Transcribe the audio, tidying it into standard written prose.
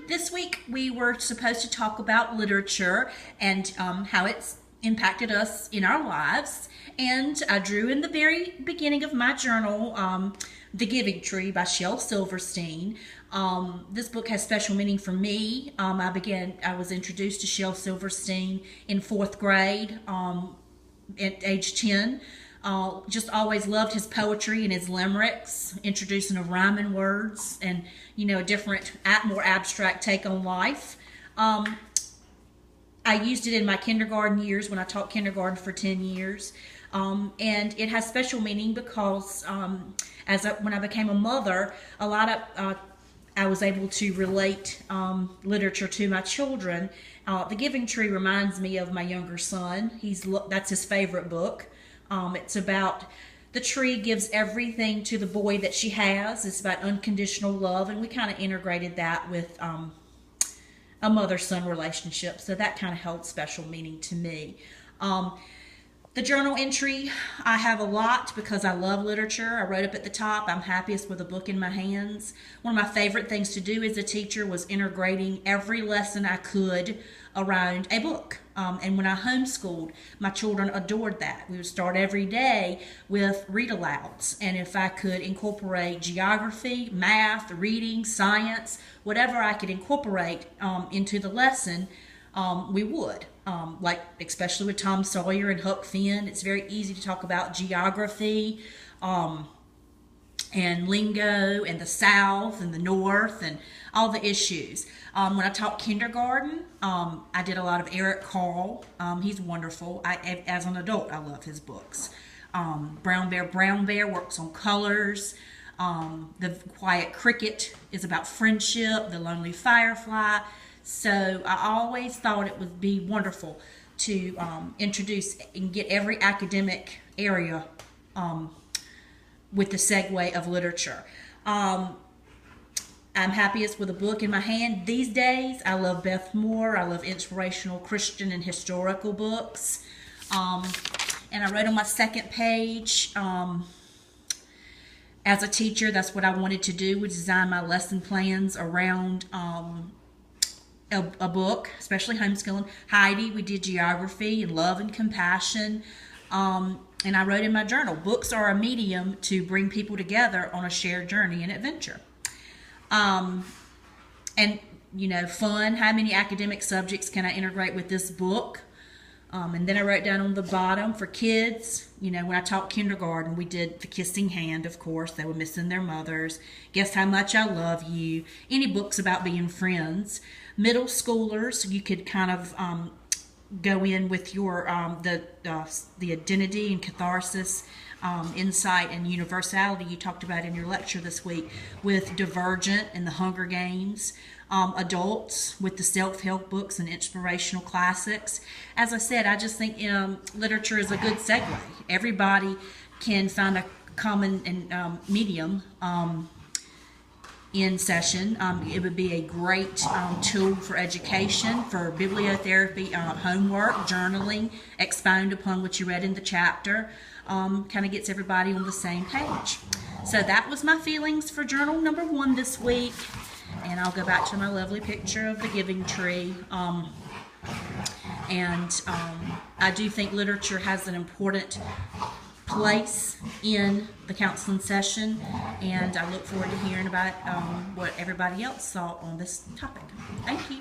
This week we were supposed to talk about literature and how it's impacted us in our lives. And I drew in the very beginning of my journal The Giving Tree by Shel Silverstein. This book has special meaning for me. I was introduced to Shel Silverstein in fourth grade at age 10. Just always loved his poetry and his limericks, introducing of rhyming words and, a different, more abstract take on life. I used it in my kindergarten years when I taught kindergarten for 10 years. And it has special meaning because when I became a mother, I was able to relate literature to my children. The Giving Tree reminds me of my younger son. That's his favorite book. It's about the tree gives everything to the boy that she has. It's about unconditional love, and we kind of integrated that with a mother-son relationship, so that kind of held special meaning to me. The journal entry, I have a lot because I love literature. I wrote up at the top, I'm happiest with a book in my hands. One of my favorite things to do as a teacher was integrating every lesson I could around a book. And when I homeschooled, my children adored that. We would start every day with read-alouds. And if I could incorporate geography, math, reading, science, whatever I could incorporate into the lesson, we would. Especially with Tom Sawyer and Huck Finn, it's very easy to talk about geography and lingo and the South and the North and all the issues. When I taught kindergarten, I did a lot of Eric Carle. He's wonderful. As an adult, I love his books. Brown Bear works on colors. The Quiet Cricket is about friendship. The Lonely Firefly. So I always thought it would be wonderful to introduce and get every academic area with the segue of literature. I'm happiest with a book in my hand these days. I love Beth Moore. I love inspirational Christian and historical books. And I wrote on my second page, as a teacher, that's what I wanted to do, was design my lesson plans around a book, especially homeschooling. Heidi, we did geography and love and compassion. And I wrote in my journal, books are a medium to bring people together on a shared journey and adventure. And, fun, how many academic subjects can I integrate with this book? And then I wrote down on the bottom for kids, when I taught kindergarten, we did The Kissing Hand, of course. They were missing their mothers. Guess How Much I Love You. Any books about being friends. Middle schoolers, you could kind of go in with your the identity and catharsis, insight and universality you talked about in your lecture this week with Divergent and the Hunger Games. Adults with the self-help books and inspirational classics. As I said, I just think literature is a good segue. Everybody can find a common and medium in session. It would be a great tool for education, for bibliotherapy, homework, journaling, expound upon what you read in the chapter. Kind of gets everybody on the same page. So that was my feelings for journal number 1 this week. And I'll go back to my lovely picture of the Giving Tree. I do think literature has an important place in the counseling session, and I look forward to hearing about what everybody else thought on this topic. Thank you.